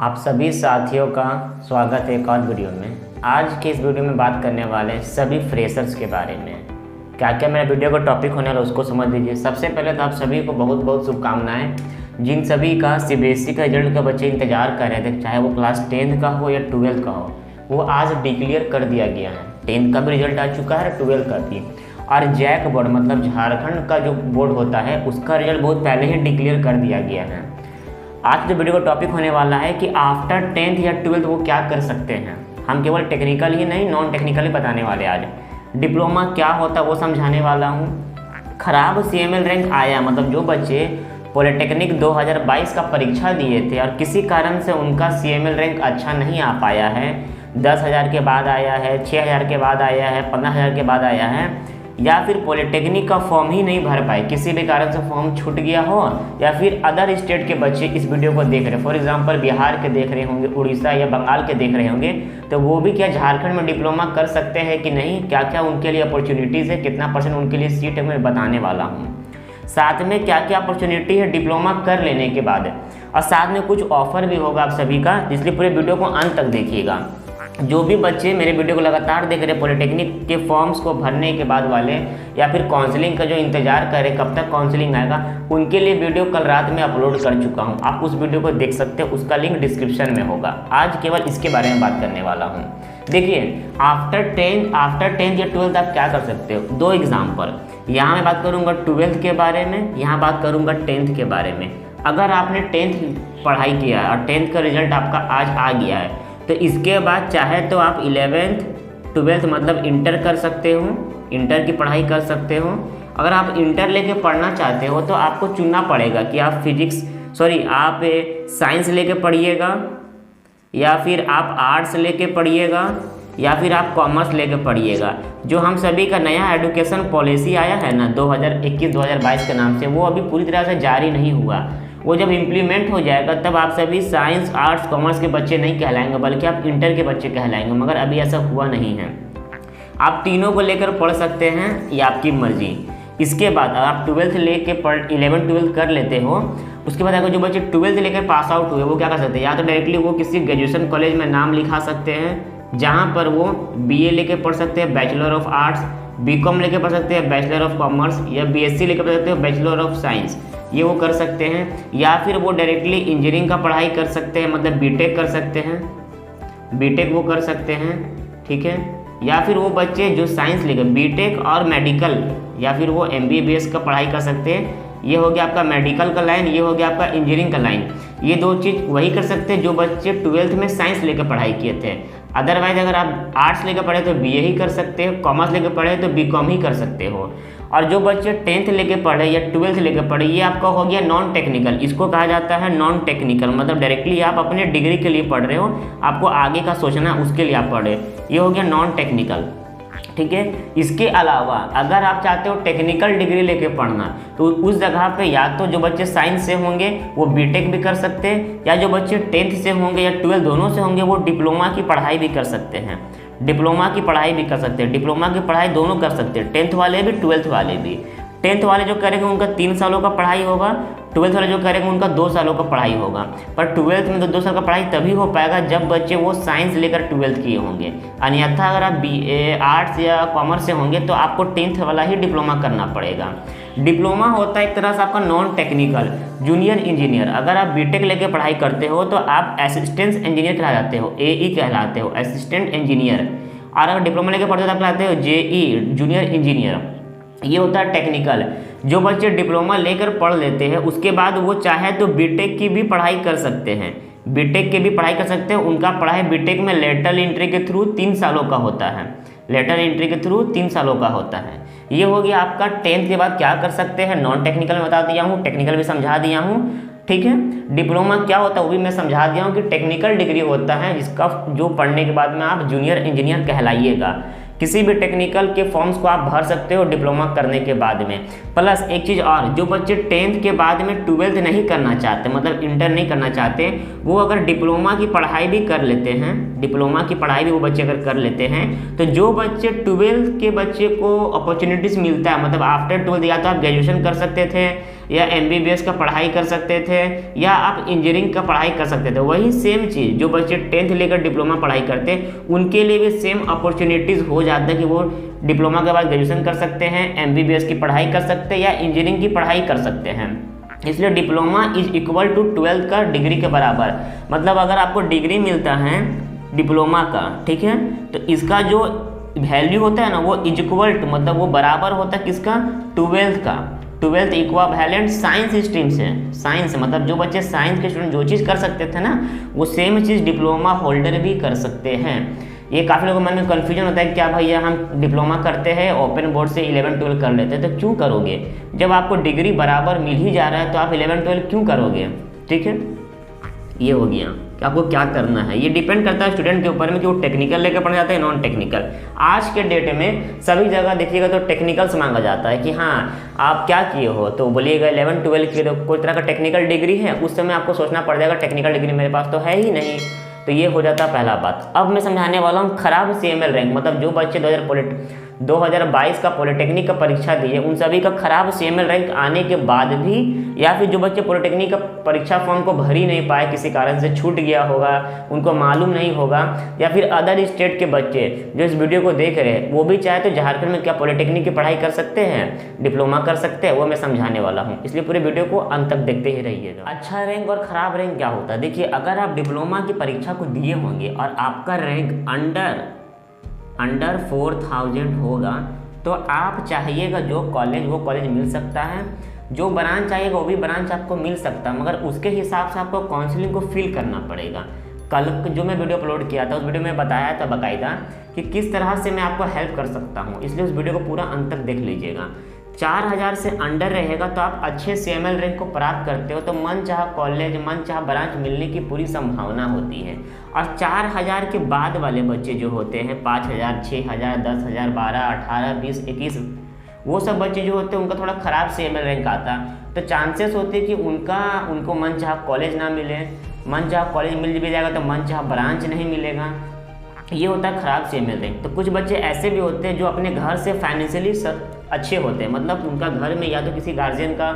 आप सभी साथियों का स्वागत है एक और वीडियो में। आज के इस वीडियो में बात करने वाले हैं सभी फ्रेशर्स के बारे में। क्या क्या मेरा वीडियो का टॉपिक होने वाला उसको समझ लीजिए। सबसे पहले तो आप सभी को बहुत बहुत शुभकामनाएं। जिन सभी का सीबीएसई का रिजल्ट का बच्चे इंतजार कर रहे थे, चाहे वो क्लास 10 का हो या 12 का हो, वो आज डिक्लेयर कर दिया गया है। 10 का भी रिजल्ट आ चुका है, 12 का भी। और जैक बोर्ड मतलब झारखंड का जो बोर्ड होता है उसका रिजल्ट बहुत पहले ही डिक्लेयर कर दिया गया है। आज जो वीडियो का टॉपिक होने वाला है कि आफ्टर 10th या 12th वो क्या कर सकते हैं। हम केवल टेक्निकल ही नहीं, नॉन टेक्निकल ही बताने वाले। आज डिप्लोमा क्या होता है वो समझाने वाला हूँ। खराब CML रैंक आया मतलब जो बच्चे पॉलिटेक्निक 2022 का परीक्षा दिए थे और किसी कारण से उनका CML रैंक अच्छा नहीं आ पाया है, 10,000 के बाद आया है, 6,000 के बाद आया है, 15,000 के बाद आया है, या फिर पॉलिटेक्निक का फॉर्म ही नहीं भर पाए, किसी भी कारण से फॉर्म छूट गया हो, या फिर अदर स्टेट के बच्चे इस वीडियो को देख रहे हैं, फॉर एग्जांपल बिहार के देख रहे होंगे, उड़ीसा या बंगाल के देख रहे होंगे, तो वो भी क्या झारखंड में डिप्लोमा कर सकते हैं कि नहीं, क्या क्या उनके लिए अपॉर्चुनिटीज़ है, कितना % उनके लिए सीट है, मैं बताने वाला हूँ। साथ में क्या क्या अपॉर्चुनिटी है डिप्लोमा कर लेने के बाद, और साथ में कुछ ऑफर भी होगा आप सभी का, इसलिए पूरे वीडियो को अंत तक देखिएगा। जो भी बच्चे मेरे वीडियो को लगातार देख रहे हैं, पॉलिटेक्निक के फॉर्म्स को भरने के बाद वाले, या फिर काउंसलिंग का जो इंतजार कर रहे कब तक काउंसलिंग आएगा, उनके लिए वीडियो कल रात में अपलोड कर चुका हूं। आप उस वीडियो को देख सकते हो, उसका लिंक डिस्क्रिप्शन में होगा। आज केवल इसके बारे में बात करने वाला हूं। देखिए, आफ्टर 10th या 12th आप क्या कर सकते हो। दो एग्जाम्पल, यहाँ मैं बात करूँगा 12th के बारे में, यहाँ बात करूँगा 10th के बारे में। अगर आपने 10th पढ़ाई किया है और 10th का रिजल्ट आपका आज आ गया है, तो इसके बाद चाहे तो आप 11th 12th मतलब इंटर कर सकते हो, इंटर की पढ़ाई कर सकते हो। अगर आप इंटर लेके पढ़ना चाहते हो तो आपको चुनना पड़ेगा कि आप आप साइंस लेके पढ़िएगा, या फिर आप आर्ट्स लेके पढ़िएगा, या फिर आप कॉमर्स लेके पढ़िएगा। जो हम सभी का नया एजुकेशन पॉलिसी आया है ना 2021-2022 के नाम से, वो अभी पूरी तरह से जारी नहीं हुआ। वो जब इम्प्लीमेंट हो जाएगा तब आप सभी साइंस, आर्ट्स, कॉमर्स के बच्चे नहीं कहलाएंगे, बल्कि आप इंटर के बच्चे कहलाएंगे। मगर अभी ऐसा हुआ नहीं है। आप तीनों को लेकर पढ़ सकते हैं, ये आपकी मर्जी। इसके बाद आप 12th लेके 11-12 कर लेते हो, उसके बाद अगर जो बच्चे 12th लेकर पास आउट हुए वो क्या कर सकते हैं, या तो डायरेक्टली वो किसी ग्रेजुएशन कॉलेज में नाम लिखा सकते हैं, जहाँ पर वो BA लेके पढ़ सकते हैं, बैचलर ऑफ आर्ट्स, BCom लेके पढ़ सकते हैं, बैचलर ऑफ कॉमर्स, या BSc लेके पढ़ सकते हैं, बैचलर ऑफ साइंस, ये वो कर सकते हैं। या फिर वो डायरेक्टली इंजीनियरिंग का पढ़ाई कर सकते हैं, मतलब बीटेक कर सकते हैं, बीटेक वो कर सकते हैं, ठीक है। या फिर वो बच्चे जो साइंस लेकर बीटेक और मेडिकल, या फिर वो MBBS का पढ़ाई कर सकते हैं। ये हो गया आपका मेडिकल का लाइन, ये हो गया आपका इंजीनियरिंग का लाइन। ये दो चीज़ वही कर सकते हैं जो बच्चे 12th में साइंस लेकर पढ़ाई किए थे। अदरवाइज अगर आप आर्ट्स लेकर पढ़े तो BA ही कर सकते हो, कॉमर्स लेकर पढ़े तो BCom ही कर सकते हो। और जो बच्चे 10th लेके पढ़े या 12th लेके पढ़े, ये आपका हो गया नॉन टेक्निकल। इसको कहा जाता है नॉन टेक्निकल, मतलब डायरेक्टली आप अपने डिग्री के लिए पढ़ रहे हो, आपको आगे का सोचना उसके लिए आप पढ़ रहे हो, ये हो गया नॉन टेक्निकल, ठीक है। इसके अलावा अगर आप चाहते हो टेक्निकल डिग्री लेके पढ़ना, तो उस जगह पे या तो जो बच्चे साइंस से होंगे वो बीटेक भी कर सकते हैं, या जो बच्चे 10th से होंगे या 12th दोनों से होंगे वो डिप्लोमा की पढ़ाई भी कर सकते हैं। डिप्लोमा की पढ़ाई भी कर सकते हैं, डिप्लोमा की पढ़ाई दोनों कर सकते हैं, 10th वाले भी 12th वाले भी। 10th वाले जो करेंगे उनका 3 सालों का पढ़ाई होगा, 12th वाले जो करेंगे उनका 2 सालों का पढ़ाई होगा। पर 12th में तो 2 साल का पढ़ाई तभी हो पाएगा जब बच्चे वो साइंस लेकर 12th किए होंगे। अन्यथा अगर आप BA आर्ट्स या कॉमर्स से होंगे तो आपको 10th वाला ही डिप्लोमा करना पड़ेगा। डिप्लोमा होता है एक तरह से आपका नॉन टेक्निकल जूनियर इंजीनियर। अगर आप बीटेक लेके पढ़ाई करते हो तो आप असिस्टेंट इंजीनियर कहलाते हो, AE कहलाते हो, असिस्टेंट इंजीनियर। और अगर डिप्लोमा लेके पढ़ते हो तो आप कहलाते हो JE जूनियर इंजीनियर। ये होता है टेक्निकल। जो बच्चे डिप्लोमा लेकर पढ़ लेते हैं उसके बाद वो चाहे तो बीटेक की भी पढ़ाई कर सकते हैं, बीटेक की भी पढ़ाई कर सकते हैं। उनका पढ़ाई बीटेक में लेटरल एंट्री के थ्रू 3 सालों का होता है, लेटरल एंट्री के थ्रू 3 सालों का होता है। ये हो गया आपका 10th के बाद क्या कर सकते हैं। नॉन टेक्निकल में बता दिया हूँ, टेक्निकल भी समझा दिया हूँ, ठीक है। डिप्लोमा क्या होता है वो भी मैं समझा दिया हूँ कि टेक्निकल डिग्री होता है जिसका जो पढ़ने के बाद में आप जूनियर इंजीनियर कहलाइएगा। किसी भी टेक्निकल के फॉर्म्स को आप भर सकते हो डिप्लोमा करने के बाद में। प्लस एक चीज़ और, जो बच्चे 10th के बाद में 12th नहीं करना चाहते, मतलब इंटर नहीं करना चाहते, वो अगर डिप्लोमा की पढ़ाई भी कर लेते हैं, डिप्लोमा की पढ़ाई भी वो बच्चे अगर कर लेते हैं, तो जो बच्चे 12th के बच्चे को अपॉर्चुनिटीज़ मिलता है, मतलब आफ्टर 12th या तो आप ग्रेजुएशन कर सकते थे, या MBBS का पढ़ाई कर सकते थे, या आप इंजीनियरिंग का पढ़ाई कर सकते थे। वही सेम चीज़ जो बच्चे 10th लेकर डिप्लोमा पढ़ाई करते हैं उनके लिए भी सेम अपॉर्चुनिटीज़ हो जाता है कि वो डिप्लोमा के बाद ग्रेजुएशन कर सकते हैं, MBBS की पढ़ाई कर सकते हैं, या इंजीनियरिंग की पढ़ाई कर सकते हैं। इसलिए diploma is equal to 12th का डिग्री के बराबर। मतलब अगर आपको डिग्री मिलता है डिप्लोमा का, ठीक है, तो इसका जो वैल्यू होता है ना वो इज इक्वल टू, मतलब वो बराबर होता है किसका, 12th का। 12th इक्वावेलेंट साइंस स्ट्रीम से, साइंस मतलब जो बच्चे साइंस के स्टूडेंट जो चीज़ कर सकते थे ना, वो सेम चीज़ डिप्लोमा होल्डर भी कर सकते हैं। ये काफ़ी लोगों के मन में कन्फ्यूजन होता है, क्या भैया हम डिप्लोमा करते हैं ओपन बोर्ड से 11-12 कर लेते हैं, तो क्यों करोगे जब आपको डिग्री बराबर मिल ही जा रहा है, तो आप 11-12 क्यों करोगे। ठीक है, ये हो गया कि आपको क्या करना है। ये डिपेंड करता है स्टूडेंट के ऊपर में कि वो टेक्निकल लेकर पढ़ना चाहता है, नॉन टेक्निकल। आज के डेट में सभी जगह देखिएगा तो टेक्निकल से मांगा जाता है कि हाँ आप क्या किए हो, तो बोलिएगा 11-12 किए, तो कोई तरह का टेक्निकल डिग्री है, उस समय आपको सोचना पड़ जाएगा टेक्निकल डिग्री मेरे पास तो है ही नहीं, तो ये हो जाता पहला बात। अब मैं समझाने वाला हूँ खराब CML रैंक, मतलब जो बच्चे 2022 का पॉलिटेक्निक का परीक्षा दिए उन सभी का खराब CML रैंक आने के बाद भी, या फिर जो बच्चे पॉलिटेक्निक का परीक्षा फॉर्म को भर ही नहीं पाए, किसी कारण से छूट गया होगा, उनको मालूम नहीं होगा, या फिर अदर स्टेट के बच्चे जो इस वीडियो को देख रहे हैं वो भी चाहे तो झारखंड में क्या पॉलिटेक्निक की पढ़ाई कर सकते हैं, डिप्लोमा कर सकते हैं, वो मैं समझाने वाला हूँ। इसलिए पूरे वीडियो को अंत तक देखते ही रहिएगा। अच्छा रैंक और ख़राब रैंक क्या होता है, देखिए अगर आप डिप्लोमा की परीक्षा को दिए होंगे और आपका रैंक अंडर 4000 होगा, तो आप चाहिएगा जो कॉलेज वो कॉलेज मिल सकता है, जो ब्रांच चाहिएगा वो भी ब्रांच आपको मिल सकता है, मगर उसके हिसाब से आपको काउंसलिंग को फिल करना पड़ेगा। कल जो मैं वीडियो अपलोड किया था उस वीडियो में बताया था बाकायदा कि किस तरह से मैं आपको हेल्प कर सकता हूँ, इसलिए उस वीडियो को पूरा अंत तक देख लीजिएगा। 4000 से अंडर रहेगा तो आप अच्छे CML रैंक को प्राप्त करते हो, तो मन चाह कॉलेज मन चाह ब्रांच मिलने की पूरी संभावना होती है। और 4000 के बाद वाले बच्चे जो होते हैं 5000, 6000, 10,000, 12, 18, 20, 21, वो सब बच्चे जो होते हैं उनका थोड़ा ख़राब CML रैंक आता, तो चांसेस होते हैं कि उनको मन चाह कॉलेज ना मिले, मन चाह कॉलेज मिल भी जाएगा तो मन चाह ब्रांच नहीं मिलेगा। ये होता है ख़राब CML रैंक। तो कुछ बच्चे ऐसे भी होते हैं जो अपने घर से फाइनेंशियली अच्छे होते हैं, मतलब उनका घर में या तो किसी गार्जियन का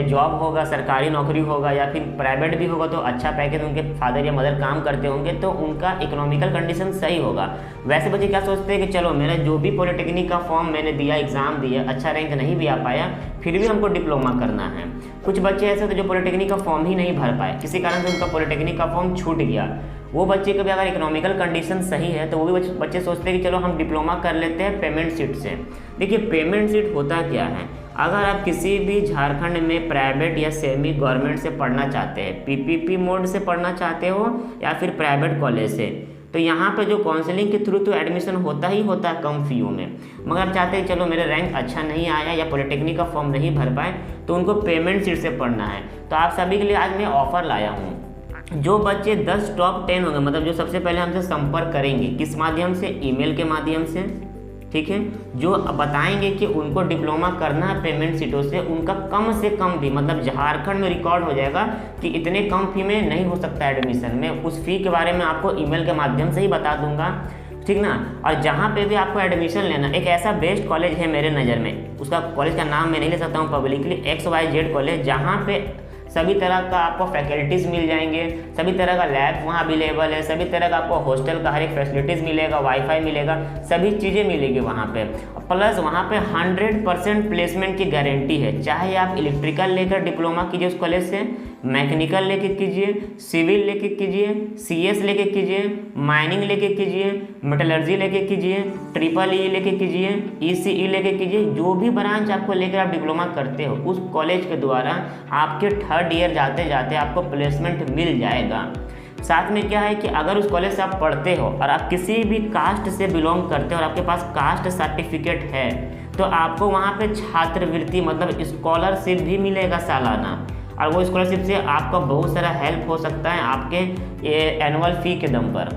जॉब होगा, सरकारी नौकरी होगा, या फिर प्राइवेट भी होगा, तो अच्छा पैकेज उनके फादर या मदर काम करते होंगे, तो उनका इकोनॉमिकल कंडीशन सही होगा। वैसे बच्चे क्या सोचते हैं कि चलो मेरा जो भी पॉलिटेक्निक का फॉर्म मैंने दिया, एग्ज़ाम दिया, अच्छा रैंक नहीं भी आ पाया, फिर भी हमको डिप्लोमा करना है। कुछ बच्चे ऐसे थे जो पॉलिटेक्निक का फॉर्म ही नहीं भर पाए, किसी कारण से उनका पॉलिटेक्निक का फॉर्म छूट गया। वो बच्चे का भी अगर इकोनॉमिकल कंडीशन सही है तो वो भी बच्चे सोचते हैं कि चलो हम डिप्लोमा कर लेते हैं पेमेंट सीट से। देखिए पेमेंट सीट होता क्या है, अगर आप किसी भी झारखंड में प्राइवेट या सेमी गवर्नमेंट से पढ़ना चाहते हैं, PPP मोड से पढ़ना चाहते हो या फिर प्राइवेट कॉलेज से, तो यहाँ पे जो काउंसलिंग के थ्रू तो एडमिशन होता ही होता है कम फीयों में, मगर आप चाहते हैं चलो मेरा रैंक अच्छा नहीं आया या पॉलिटेक्निक का फॉर्म नहीं भर पाए, तो उनको पेमेंट सीट से पढ़ना है। तो आप सभी के लिए आज मैं ऑफ़र लाया हूँ। जो बच्चे 10 टॉप 10 होंगे, मतलब जो सबसे पहले हमसे संपर्क करेंगे, किस माध्यम से, ईमेल के माध्यम से, ठीक है, जो बताएंगे कि उनको डिप्लोमा करना है पेमेंट सीटों से, उनका कम से कम भी, मतलब झारखंड में रिकॉर्ड हो जाएगा कि इतने कम फी में नहीं हो सकता एडमिशन। मैं उस फी के बारे में आपको ईमेल के माध्यम से ही बता दूंगा, ठीक ना। और जहाँ पे भी आपको एडमिशन लेना, एक ऐसा बेस्ट कॉलेज है मेरे नज़र में, उसका कॉलेज का नाम मैं नहीं ले सकता हूँ पब्लिकली, XYZ कॉलेज, जहाँ पे सभी तरह का आपको फैकल्टीज़ मिल जाएंगे, सभी तरह का लैब वहाँ अवेलेबल है, सभी तरह का आपको हॉस्टल का हर एक फैसिलिटीज़ मिलेगा, वाईफाई मिलेगा, सभी चीज़ें मिलेगी वहाँ पे। प्लस वहाँ पे 100% प्लेसमेंट की गारंटी है, चाहे आप इलेक्ट्रिकल लेकर डिप्लोमा कीजिए उस कॉलेज से, मैकेनिकल लेके कीजिए, सिविल लेके कीजिए, CS लेके कीजिए, माइनिंग लेके कीजिए, मेटलर्जी लेके कीजिए, EEE लेके कीजिए, ECE लेके कीजिए, जो भी ब्रांच आपको लेकर आप डिप्लोमा करते हो उस कॉलेज के द्वारा आपके 3rd ईयर जाते जाते आपको प्लेसमेंट मिल जाएगा। साथ में क्या है कि अगर उस कॉलेज से आप पढ़ते हो और आप किसी भी कास्ट से बिलोंग करते हो और आपके पास कास्ट सर्टिफिकेट है, तो आपको वहाँ पे छात्रवृत्ति मतलब स्कॉलरशिप भी मिलेगा सालाना, और वो स्कॉलरशिप से आपका बहुत सारा हेल्प हो सकता है आपके एनुअल फ़ी के दम पर।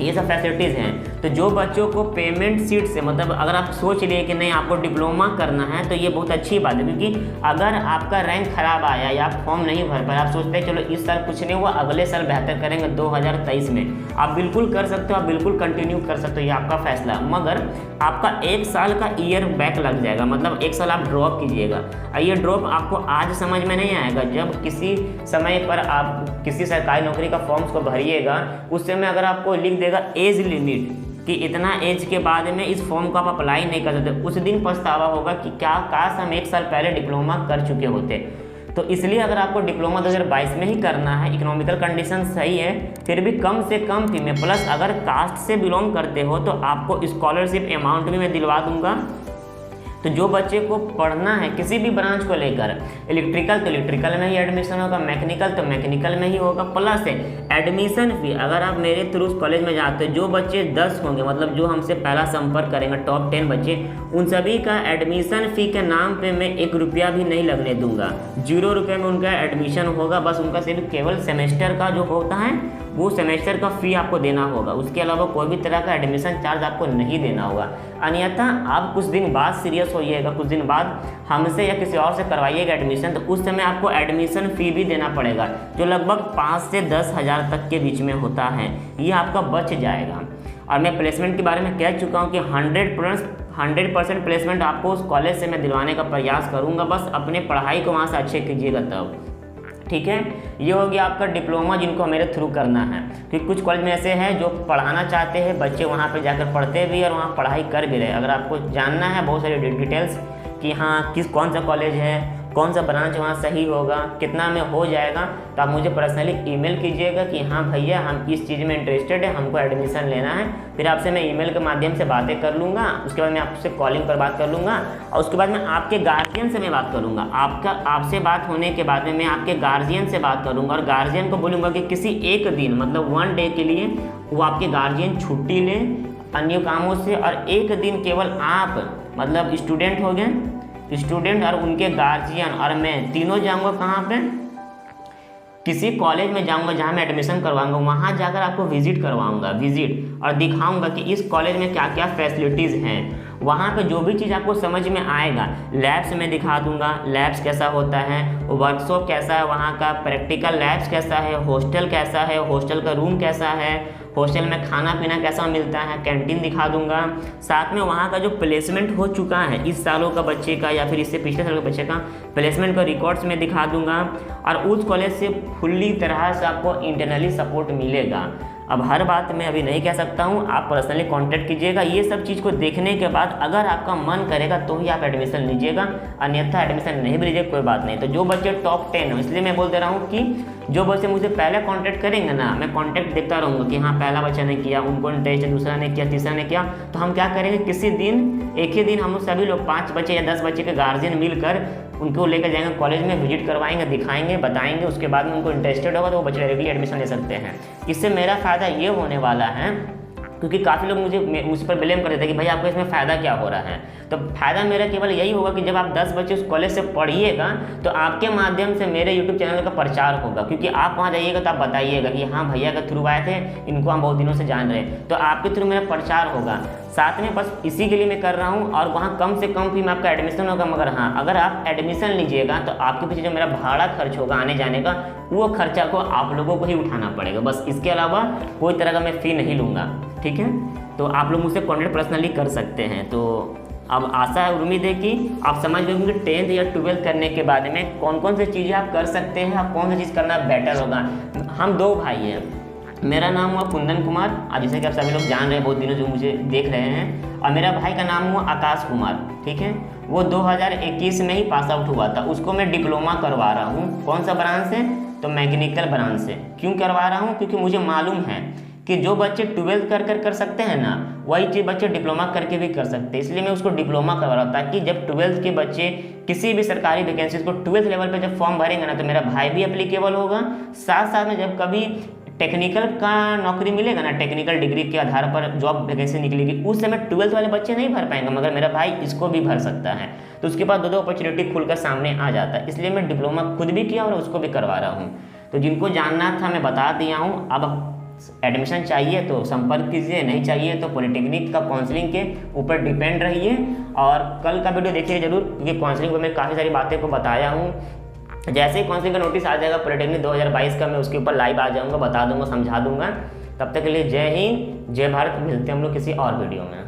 ये सब फैसिलिटीज़ हैं। तो जो बच्चों को पेमेंट सीट से, मतलब अगर आप सोच लिए कि नहीं आपको डिप्लोमा करना है, तो ये बहुत अच्छी बात है, क्योंकि अगर आपका रैंक खराब आया या आप फॉर्म नहीं भर पाए, आप सोचते हैं चलो इस साल कुछ नहीं हुआ, अगले साल बेहतर करेंगे 2023 में, आप बिल्कुल कर सकते हो, आप बिल्कुल कंटिन्यू कर सकते हो, ये आपका फैसला। मगर आपका 1 साल का ईयर बैक लग जाएगा, मतलब 1 साल आप ड्रॉप कीजिएगा। ये ड्रॉप आपको आज समझ में नहीं आएगा, जब किसी समय पर आप किसी सरकारी नौकरी का फॉर्म्स को भरिएगा, उस समय अगर आपको लिख देगा एज लिमिट कि इतना एज के बाद में इस फॉर्म को आप अप्लाई नहीं कर सकते, उस दिन पछतावा होगा कि क्या काश हम 1 साल पहले डिप्लोमा कर चुके होते। तो इसलिए अगर आपको डिप्लोमा 2022 में ही करना है, इकोनॉमिकल कंडीशन सही है, फिर भी कम से कम फी में, प्लस अगर कास्ट से बिलोंग करते हो तो आपको स्कॉलरशिप अमाउंट भी मैं दिलवा दूंगा। तो जो बच्चे को पढ़ना है किसी भी ब्रांच को लेकर, इलेक्ट्रिकल तो इलेक्ट्रिकल में ही एडमिशन होगा, मैकेनिकल तो मैकेनिकल में ही होगा, प्लस एडमिशन फी अगर आप मेरे थ्रू कॉलेज में जाते हो, जो बच्चे 10 होंगे, मतलब जो हमसे पहला संपर्क करेंगे टॉप 10 बच्चे, उन सभी का एडमिशन फ़ी के नाम पे मैं 1 रुपया भी नहीं लगने दूंगा। 0 रुपये में उनका एडमिशन होगा, बस उनका सिर्फ केवल सेमेस्टर का जो होता है वो सेमेस्टर का फ़ी आपको देना होगा, उसके अलावा कोई भी तरह का एडमिशन चार्ज आपको नहीं देना होगा। अन्यथा आप कुछ दिन बाद सीरियस होइएगा, कुछ दिन बाद हमसे या किसी और से करवाइएगा एडमिशन, तो उस समय आपको एडमिशन फ़ी भी देना पड़ेगा, जो लगभग 5 से 10 हज़ार तक के बीच में होता है, ये आपका बच जाएगा। और मैं प्लेसमेंट के बारे में कह चुका हूँ कि 100% प्लेसमेंट आपको उस कॉलेज से मैं दिलवाने का प्रयास करूँगा, बस अपने पढ़ाई को वहाँ से अच्छे कीजिएगा तब, ठीक है। ये हो गया आपका डिप्लोमा जिनको मेरे थ्रू करना है, क्योंकि कुछ कॉलेज में ऐसे हैं जो पढ़ाना चाहते हैं, बच्चे वहाँ पे जाकर पढ़ते भी और वहाँ पढ़ाई कर भी रहे। अगर आपको जानना है बहुत सारी डिटेल्स कि हाँ कौन सा कॉलेज है, कौन सा ब्रांच वहाँ सही होगा, कितना में हो जाएगा, तो आप मुझे पर्सनली ईमेल कीजिएगा कि हाँ भैया हम इस चीज़ में इंटरेस्टेड है, हमको एडमिशन लेना है। फिर आपसे मैं ईमेल के माध्यम से बातें कर लूँगा, उसके बाद मैं आपसे कॉलिंग पर बात कर लूँगा, और उसके बाद मैं आपके गार्जियन से मैं बात करूँगा। आपसे बात होने के बाद में मैं आपके गार्जियन से बात करूँगा और गार्जियन को बोलूँगा कि किसी एक दिन, मतलब 1 डे के लिए वो आपके गार्जियन छुट्टी ले अन्य कामों से, और एक दिन केवल आप, मतलब स्टूडेंट हो गए, स्टूडेंट और उनके गार्जियन और मैं तीनों जाऊंगा कहाँ पे, किसी कॉलेज में जाऊंगा जहाँ मैं एडमिशन करवाऊंगा, वहाँ जाकर आपको विजिट करवाऊंगा, विजिट, और दिखाऊंगा कि इस कॉलेज में क्या क्या फैसिलिटीज़ हैं। वहाँ पे जो भी चीज़ आपको समझ में आएगा, लैब्स में दिखा दूंगा, लैब्स कैसा होता है, वर्कशॉप कैसा है, वहाँ का प्रैक्टिकल लैब्स कैसा है, हॉस्टल कैसा है, हॉस्टल का रूम कैसा है, हॉस्टल में खाना पीना कैसा मिलता है, कैंटीन दिखा दूंगा। साथ में वहाँ का जो प्लेसमेंट हो चुका है इस सालों का बच्चे का या फिर इससे पिछले साल के बच्चे का, प्लेसमेंट का रिकॉर्ड्स में दिखा दूंगा। और उस कॉलेज से फुल्ली तरह से आपको इंटरनली सपोर्ट मिलेगा। अब हर बात मैं अभी नहीं कह सकता हूँ, आप पर्सनली कांटेक्ट कीजिएगा। ये सब चीज़ को देखने के बाद अगर आपका मन करेगा तो ही आप एडमिशन लीजिएगा, अन्यथा एडमिशन नहीं भी लीजिएगा, कोई बात नहीं। तो जो बच्चे टॉप 10 हो, इसलिए मैं बोल दे रहा हूँ कि जो बच्चे मुझे पहले कांटेक्ट करेंगे ना, मैं कांटेक्ट देखता रहूँगा कि हाँ पहला बच्चा ने किया, उनको इंटरेस्ट है, दूसरा ने किया, तीसरा ने किया, तो हम क्या करेंगे, किसी दिन एक ही दिन हम सभी लोग 5 बच्चे या 10 बच्चे के गार्जियन मिलकर उनको लेकर जाएंगे कॉलेज में, विजिट करवाएंगे, दिखाएंगे, बताएंगे, उसके बाद में उनको इंटरेस्टेड होगा तो वो बच्चे डायरेक्टली एडमिशन ले सकते हैं। इससे मेरा फ़ायदा ये होने वाला है, क्योंकि काफ़ी लोग मुझ पर ब्लेम कर देते हैं कि भाई आपको इसमें फ़ायदा क्या हो रहा है। तो फ़ायदा मेरा केवल यही होगा कि जब आप 10 बच्चे उस कॉलेज से पढ़िएगा तो आपके माध्यम से मेरे यूट्यूब चैनल का प्रचार होगा, क्योंकि आप वहाँ जाइएगा तो आप बताइएगा कि हाँ भैया के थ्रू आए थे, इनको हम बहुत दिनों से जान रहे हैं, तो आपके थ्रू मेरा प्रचार होगा। साथ में बस इसी के लिए मैं कर रहा हूँ, और वहाँ कम से कम फी में आपका एडमिशन होगा। मगर हाँ, अगर आप एडमिशन लीजिएगा तो आपके पीछे जो मेरा भाड़ा खर्च होगा आने जाने का, वो खर्चा को आप लोगों को ही उठाना पड़ेगा, बस इसके अलावा कोई तरह का मैं फ़ी नहीं लूँगा, ठीक है। तो आप लोग मुझसे कॉन्टेक्ट पर्सनली कर सकते हैं। तो अब आशा है, उम्मीद है कि आप समझ गए होंगे 10th या 12th करने के बाद में कौन कौन सी चीज़ें आप कर सकते हैं और कौन सी चीज़ करना बेटर होगा। हम 2 भाई हैं, मेरा नाम हुआ कुंदन कुमार, और जैसे कि आप सभी लोग जान रहे हैं, बहुत दिनों से मुझे देख रहे हैं, और मेरा भाई का नाम हुआ आकाश कुमार, ठीक है। वो 2021 में ही पास आउट हुआ था, उसको मैं डिप्लोमा करवा रहा हूँ। कौन सा ब्रांच से, तो मैकेनिकल ब्रांच से। क्यों करवा रहा हूँ, क्योंकि मुझे मालूम है कि जो बच्चे 12th कर सकते हैं ना, वही चीज़ बच्चे डिप्लोमा करके भी कर सकते हैं, इसलिए मैं उसको डिप्लोमा करवा रहा हूँ, ताकि जब 12th के बच्चे किसी भी सरकारी वैकेंसीज को 12th लेवल पे जब फॉर्म भरेंगे ना, तो मेरा भाई भी एप्लीकेबल होगा। साथ साथ में जब कभी टेक्निकल का नौकरी मिलेगा ना, टेक्निकल डिग्री के आधार पर जॉब वैकेंसी निकलेगी, उस समय 12th वाले बच्चे नहीं भर पाएंगे, मगर मेरा भाई इसको भी भर सकता है। तो उसके बाद 2 अपॉर्चुनिटी खुलकर सामने आ जाता है, इसलिए मैं डिप्लोमा खुद भी किया और उसको भी करवा रहा हूँ। तो जिनको जानना था मैं बता दिया हूँ। अब एडमिशन चाहिए तो संपर्क कीजिए, नहीं चाहिए तो पॉलिटेक्निक का काउंसलिंग के ऊपर डिपेंड रहिए। और कल का वीडियो देखिए जरूर, क्योंकि काउंसलिंग में मैं काफ़ी सारी बातें को बताया हूँ। जैसे ही काउंसलिंग का नोटिस आ जाएगा पॉलिटेक्निक 2022 का, मैं उसके ऊपर लाइव आ जाऊँगा, बता दूँगा, समझा दूँगा। तब तक के लिए जय हिंद, जय भारत। मिलते हैं हम लोग किसी और वीडियो में।